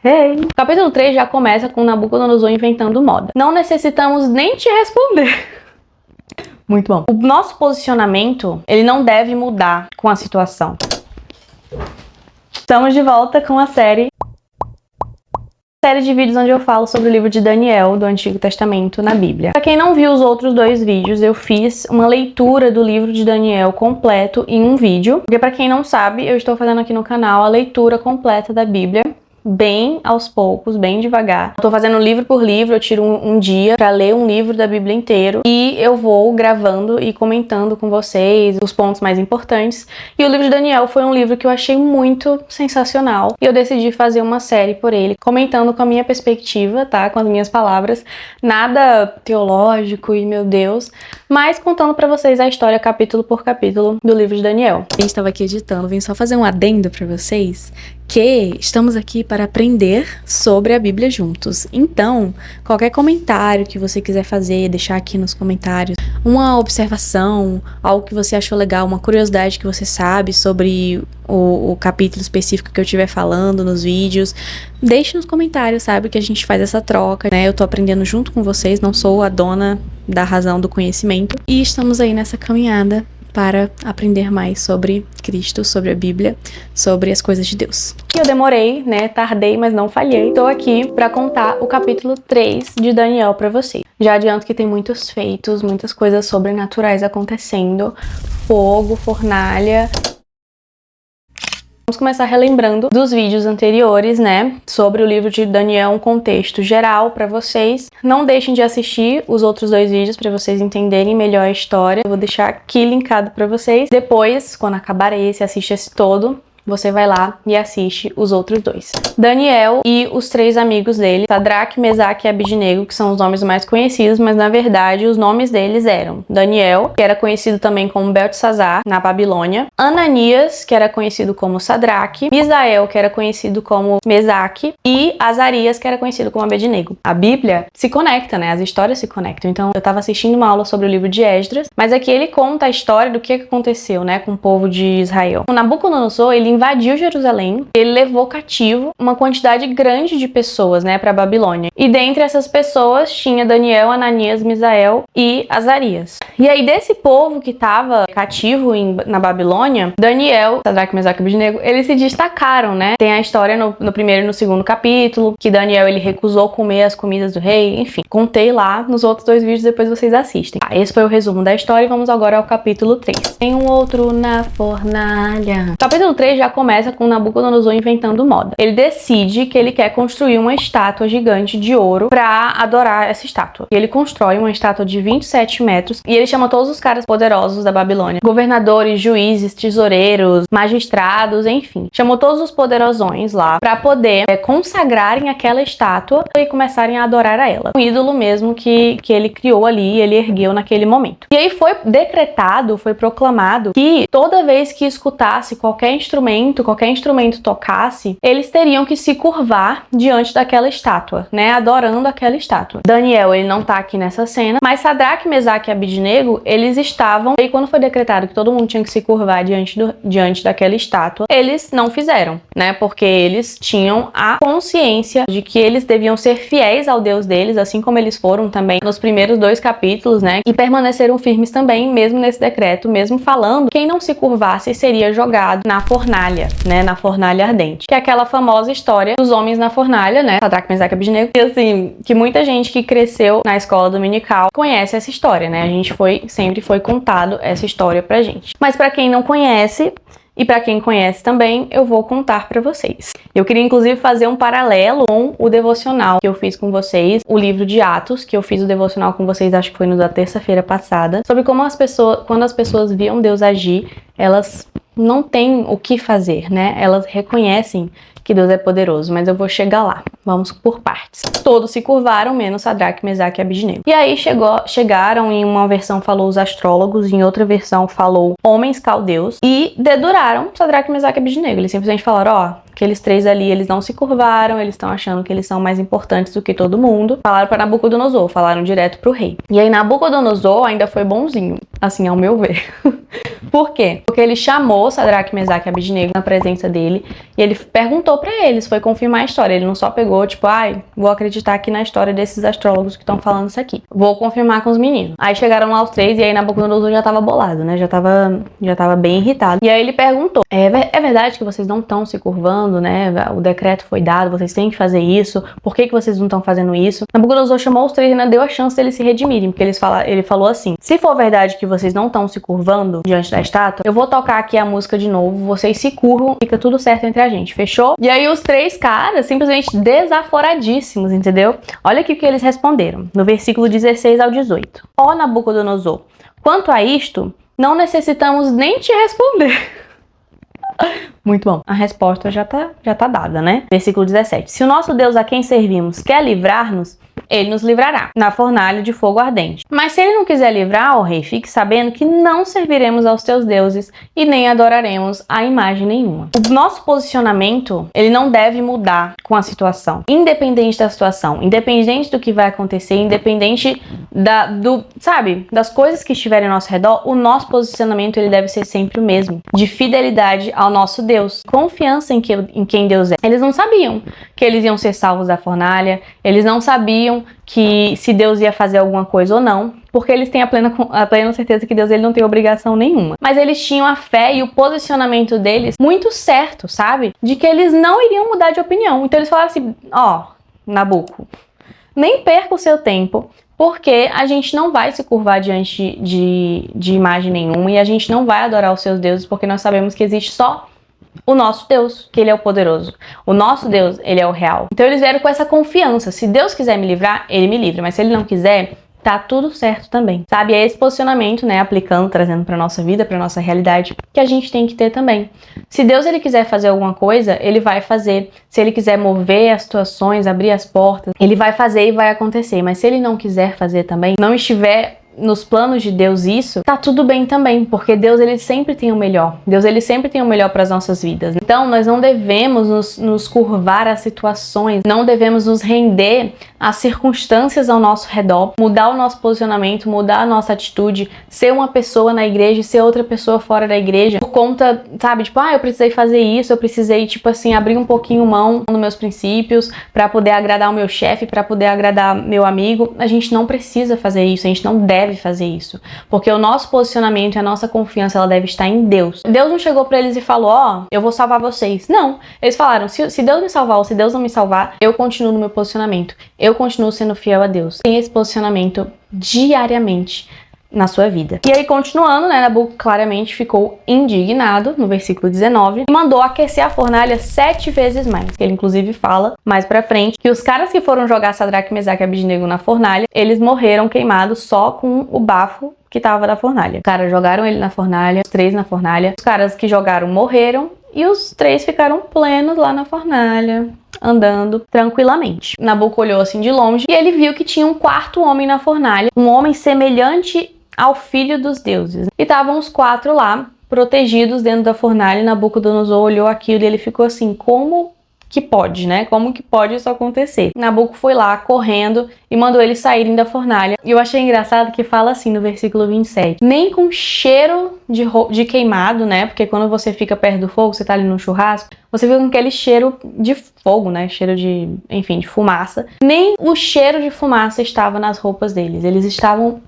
Hey! O capítulo 3 já começa com Nabucodonosor inventando moda. Não necessitamos nem te responder. Muito bom. O nosso posicionamento, ele não deve mudar com a situação. Estamos de volta com a série de vídeos onde eu falo sobre o livro de Daniel, do Antigo Testamento, na Bíblia. Pra quem não viu os outros 2 vídeos, eu fiz uma leitura do livro de Daniel completo em um vídeo. Porque pra quem não sabe, eu estou fazendo aqui no canal a leitura completa da Bíblia, bem aos poucos, bem devagar. Eu tô fazendo livro por livro, eu tiro um dia pra ler um livro da Bíblia inteiro e eu vou gravando e comentando com vocês os pontos mais importantes. E o livro de Daniel foi um livro que eu achei muito sensacional e eu decidi fazer uma série por ele, comentando com a minha perspectiva, tá? Com as minhas palavras, nada teológico e meu Deus, mas contando pra vocês a história capítulo por capítulo do livro de Daniel. Eu estava aqui editando, vim só fazer um adendo pra vocês, que estamos aqui para aprender sobre a Bíblia juntos. Então, qualquer comentário que você quiser fazer, deixar aqui nos comentários, uma observação, algo que você achou legal, uma curiosidade que você sabe sobre o capítulo específico que eu estiver falando nos vídeos, deixe nos comentários, sabe, que a gente faz essa troca, né? Eu tô aprendendo junto com vocês, não sou a dona da razão do conhecimento, e estamos aí nessa caminhada para aprender mais sobre Cristo, sobre a Bíblia, sobre as coisas de Deus. E eu demorei, né? Tardei, mas não falhei. Tô aqui para contar o capítulo 3 de Daniel para vocês. Já adianto que tem muitos feitos, muitas coisas sobrenaturais acontecendo. Fogo, fornalha. Vamos começar relembrando dos vídeos anteriores, né, sobre o livro de Daniel, um contexto geral para vocês. Não deixem de assistir os outros 2 vídeos para vocês entenderem melhor a história. Eu vou deixar aqui linkado para vocês. Depois, quando acabar esse, assiste esse todo. Você vai lá e assiste os outros 2. Daniel e os 3 amigos dele, Sadraque, Mesaque e Abednego, que são os nomes mais conhecidos, mas na verdade os nomes deles eram Daniel, que era conhecido também como Beltesazar, na Babilônia, Ananias, que era conhecido como Sadraque, Misael, que era conhecido como Mesaque, e Azarias, que era conhecido como Abednego. A Bíblia se conecta, né? As histórias se conectam. Então eu estava assistindo uma aula sobre o livro de Esdras, mas aqui ele conta a história do que aconteceu, né, com o povo de Israel. O Nabucodonosor, ele invadiu Jerusalém, ele levou cativo uma quantidade grande de pessoas, né, para Babilônia. E dentre essas pessoas tinha Daniel, Ananias, Misael e Azarias. E aí desse povo que estava cativo na Babilônia, Daniel, Sadraque, Mesaque e Abednego, eles se destacaram, né? Tem a história no primeiro e no segundo capítulo, que Daniel ele recusou comer as comidas do rei, enfim. Contei lá nos outros 2 vídeos, depois vocês assistem. Esse foi o resumo da história e vamos agora ao capítulo 3. Tem um outro na fornalha. O capítulo 3 já começa com Nabucodonosor inventando moda. Ele decide que ele quer construir uma estátua gigante de ouro para adorar essa estátua. E ele constrói uma estátua de 27 metros e ele chama todos os caras poderosos da Babilônia, governadores, juízes, tesoureiros, magistrados, enfim. Chamou todos os poderosões lá para poder consagrarem aquela estátua e começarem a adorar a ela. Um ídolo mesmo que ele criou ali, ele ergueu naquele momento. E aí foi decretado, foi proclamado que toda vez que escutasse qualquer instrumento tocasse, eles teriam que se curvar diante daquela estátua, né, adorando aquela estátua. Daniel, ele não tá aqui nessa cena, mas Sadraque, Mesaque e Abednego, eles estavam, e quando foi decretado que todo mundo tinha que se curvar diante daquela estátua, eles não fizeram, né, porque eles tinham a consciência de que eles deviam ser fiéis ao Deus deles, assim como eles foram também nos primeiros 2 capítulos, né, e permaneceram firmes também, mesmo nesse decreto, mesmo falando, quem não se curvasse seria jogado na fornalha, né, na fornalha ardente, que é aquela famosa história dos homens na fornalha, né, Sadraque, Mesaque e Abednego, e assim, que muita gente que cresceu na escola dominical conhece essa história, né, sempre foi contado essa história pra gente. Mas pra quem não conhece, e para quem conhece também, eu vou contar para vocês. Eu queria inclusive fazer um paralelo com o devocional que eu fiz com vocês, o livro de Atos, que eu fiz o devocional com vocês, acho que foi no da terça-feira passada, sobre como quando as pessoas viam Deus agir, elas não têm o que fazer, né? Elas reconhecem que Deus é poderoso, mas eu vou chegar lá. Vamos por partes. Todos se curvaram, menos Sadraque, Mesaque e Abednego. E aí chegaram, em uma versão falou os astrólogos, em outra versão falou homens caldeus, e deduraram Sadraque, Mesaque e Abednego. Eles simplesmente falaram, ó, aqueles 3 ali, eles não se curvaram, eles estão achando que eles são mais importantes do que todo mundo. Falaram para Nabucodonosor, falaram direto pro rei. E aí Nabucodonosor ainda foi bonzinho. assim, ao meu ver. Por quê? Porque ele chamou Sadraque, Mesaque e Abednego na presença dele e ele perguntou pra eles, foi confirmar a história. Ele não só pegou, tipo, ai, vou acreditar aqui na história desses astrólogos que estão falando isso aqui. Vou confirmar com os meninos. Aí chegaram lá os três e aí Nabucodonosor já tava bolado, né? Já tava bem irritado. E aí ele perguntou, é verdade que vocês não estão se curvando, né? O decreto foi dado, vocês têm que fazer isso. Por que vocês não estão fazendo isso? Nabucodonosor chamou os três e ainda deu a chance deles se redimirem, porque ele falou assim, se for verdade que vocês não estão se curvando diante da estátua, eu vou tocar aqui a música de novo, vocês se curvam, fica tudo certo entre a gente, fechou? E aí os três caras simplesmente desaforadíssimos, entendeu? Olha aqui o que eles responderam, no versículo 16 ao 18. Ó Nabucodonosor, quanto a isto, não necessitamos nem te responder. Muito bom. A resposta já tá dada, né? Versículo 17. Se o nosso Deus a quem servimos quer livrar-nos, ele nos livrará na fornalha de fogo ardente. Mas se ele não quiser livrar, ó rei, fique sabendo que não serviremos aos teus deuses e nem adoraremos a imagem nenhuma. O nosso posicionamento, ele não deve mudar com a situação. Independente da situação, independente do que vai acontecer, independente das coisas que estiverem ao nosso redor, o nosso posicionamento, ele deve ser sempre o mesmo. De fidelidade ao nosso Deus. Confiança em quem Deus é. Eles não sabiam que eles iam ser salvos da fornalha, eles não sabiam que se Deus ia fazer alguma coisa ou não, porque eles têm a plena certeza que Deus ele não tem obrigação nenhuma. Mas eles tinham a fé e o posicionamento deles muito certo, sabe? De que eles não iriam mudar de opinião. Então eles falaram assim, ó, Nabuco, nem perca o seu tempo, porque a gente não vai se curvar diante de imagem nenhuma e a gente não vai adorar os seus deuses, porque nós sabemos que existe só o nosso Deus, que ele é o poderoso. O nosso Deus, ele é o real. Então eles vieram com essa confiança. Se Deus quiser me livrar, ele me livra. Mas se ele não quiser, tá tudo certo também. Sabe? É esse posicionamento, né? Aplicando, trazendo pra nossa vida, pra nossa realidade, que a gente tem que ter também. Se Deus, ele quiser fazer alguma coisa, ele vai fazer. Se ele quiser mover as situações, abrir as portas, ele vai fazer e vai acontecer. Mas se ele não quiser fazer também, não estiver nos planos de Deus isso, tá tudo bem também, porque Deus ele sempre tem o melhor. Deus ele sempre tem o melhor para as nossas vidas. Então nós não devemos nos curvar às situações, não devemos nos render às circunstâncias ao nosso redor, mudar o nosso posicionamento, mudar a nossa atitude, ser uma pessoa na igreja e ser outra pessoa fora da igreja, por conta, sabe, tipo, eu precisei fazer isso, eu precisei, tipo assim, abrir um pouquinho mão nos meus princípios para poder agradar o meu chefe, para poder agradar meu amigo. A gente não precisa fazer isso, a gente não deve fazer isso, porque o nosso posicionamento e a nossa confiança, ela deve estar em Deus. Deus não chegou pra eles e falou, eu vou salvar vocês. Não, eles falaram, se Deus me salvar ou se Deus não me salvar, eu continuo no meu posicionamento, eu continuo sendo fiel a Deus. Tem esse posicionamento diariamente na sua vida. E aí, continuando, né, Nabuco claramente ficou indignado, no versículo 19, e mandou aquecer a fornalha 7 vezes mais. Ele, inclusive, fala, mais pra frente, que os caras que foram jogar Sadraque, Mesaque e Abednego na fornalha, eles morreram queimados só com o bafo que tava da fornalha. Os caras jogaram ele na fornalha, os 3 na fornalha. Os caras que jogaram morreram e os 3 ficaram plenos lá na fornalha, andando tranquilamente. Nabuco olhou assim de longe e ele viu que tinha um 4º homem na fornalha, um homem semelhante ao filho dos deuses. E estavam os 4 lá, protegidos dentro da fornalha. Nabucodonosor olhou aquilo e ele ficou assim, como que pode, né? Como que pode isso acontecer? Nabuco foi lá, correndo, e mandou eles saírem da fornalha. E eu achei engraçado que fala assim no versículo 27. Nem com cheiro de queimado, né? Porque quando você fica perto do fogo, você tá ali no churrasco, você fica com aquele cheiro de fogo, né? Cheiro de, enfim, de fumaça. Nem o cheiro de fumaça estava nas roupas deles. Eles estavam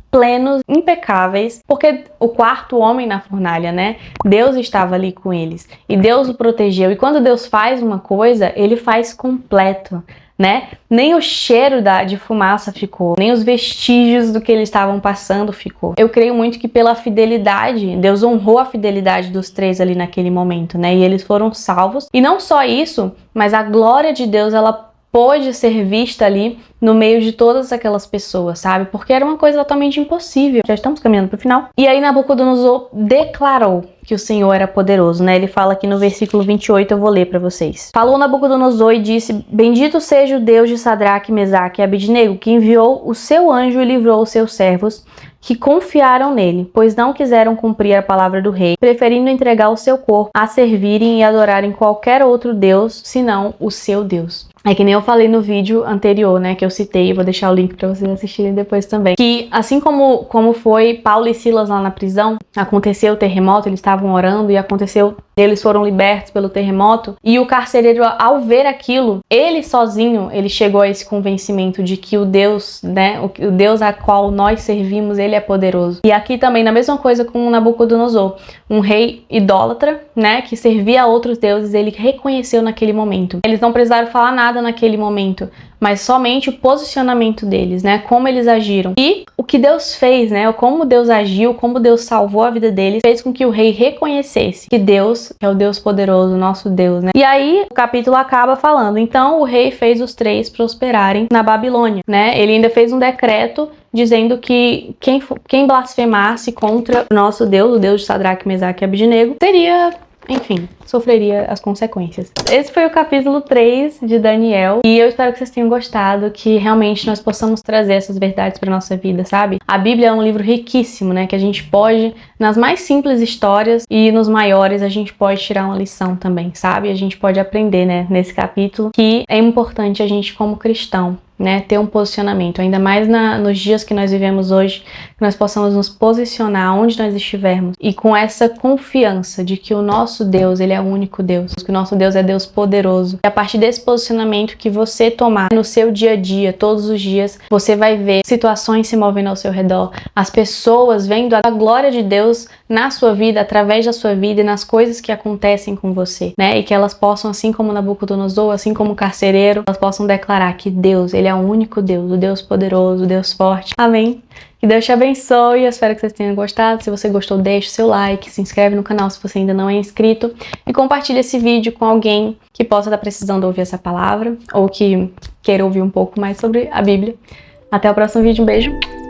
plenos, impecáveis, porque o 4º homem na fornalha, né? Deus estava ali com eles e Deus o protegeu. E quando Deus faz uma coisa, ele faz completo, né? Nem o cheiro de fumaça ficou, nem os vestígios do que eles estavam passando ficou. Eu creio muito que pela fidelidade, Deus honrou a fidelidade dos 3 ali naquele momento, né? E eles foram salvos. E não só isso, mas a glória de Deus, ela pôde ser vista ali no meio de todas aquelas pessoas, sabe? Porque era uma coisa totalmente impossível. Já estamos caminhando para o final. E aí Nabucodonosor declarou que o Senhor era poderoso, né? Ele fala aqui no versículo 28, eu vou ler para vocês. Falou Nabucodonosor e disse, bendito seja o Deus de Sadraque, Mesaque e Abednego, que enviou o seu anjo e livrou os seus servos, que confiaram nele, pois não quiseram cumprir a palavra do rei, preferindo entregar o seu corpo a servirem e adorarem qualquer outro Deus, senão o seu Deus. É que nem eu falei no vídeo anterior, né, que eu citei, vou deixar o link pra vocês assistirem depois também. Que assim como foi Paulo e Silas lá na prisão, aconteceu o terremoto, eles estavam orando e aconteceu, eles foram libertos pelo terremoto, e o carcereiro, ao ver aquilo, ele sozinho, ele chegou a esse convencimento de que o Deus, né, o Deus a qual nós servimos, ele é poderoso. E aqui também, na mesma coisa com Nabucodonosor, um rei idólatra, né, que servia a outros deuses, ele reconheceu naquele momento. Eles não precisaram falar nada naquele momento, mas somente o posicionamento deles, né, como eles agiram. E o que Deus fez, né, como Deus agiu, como Deus salvou a vida deles, fez com que o rei reconhecesse que Deus é o Deus poderoso, nosso Deus, né. E aí o capítulo acaba falando, então o rei fez os 3 prosperarem na Babilônia, né, ele ainda fez um decreto dizendo que quem blasfemasse contra o nosso Deus, o Deus de Sadraque, Mesaque e Abednego, seria, enfim, sofreria as consequências. Esse foi o capítulo 3 de Daniel, e eu espero que vocês tenham gostado, que realmente nós possamos trazer essas verdades para nossa vida, sabe? A Bíblia é um livro riquíssimo, né, que a gente pode, nas mais simples histórias e nos maiores, a gente pode tirar uma lição também, sabe? A gente pode aprender, né, nesse capítulo, que é importante a gente como cristão, né, ter um posicionamento, ainda mais nos dias que nós vivemos hoje, que nós possamos nos posicionar onde nós estivermos e com essa confiança de que o nosso Deus, ele é o único Deus, que o nosso Deus é Deus poderoso. E a partir desse posicionamento que você tomar no seu dia a dia, todos os dias, você vai ver situações se movendo ao seu redor, as pessoas vendo a glória de Deus na sua vida, através da sua vida e nas coisas que acontecem com você, né, e que elas possam, assim como Nabucodonosor, assim como o carcereiro, elas possam declarar que Deus, ele é o único Deus, o Deus poderoso, o Deus forte. Amém? Que Deus te abençoe, eu espero que vocês tenham gostado. Se você gostou, deixe o seu like, se inscreve no canal se você ainda não é inscrito e compartilhe esse vídeo com alguém que possa estar precisando ouvir essa palavra ou que queira ouvir um pouco mais sobre a Bíblia. Até o próximo vídeo, um beijo!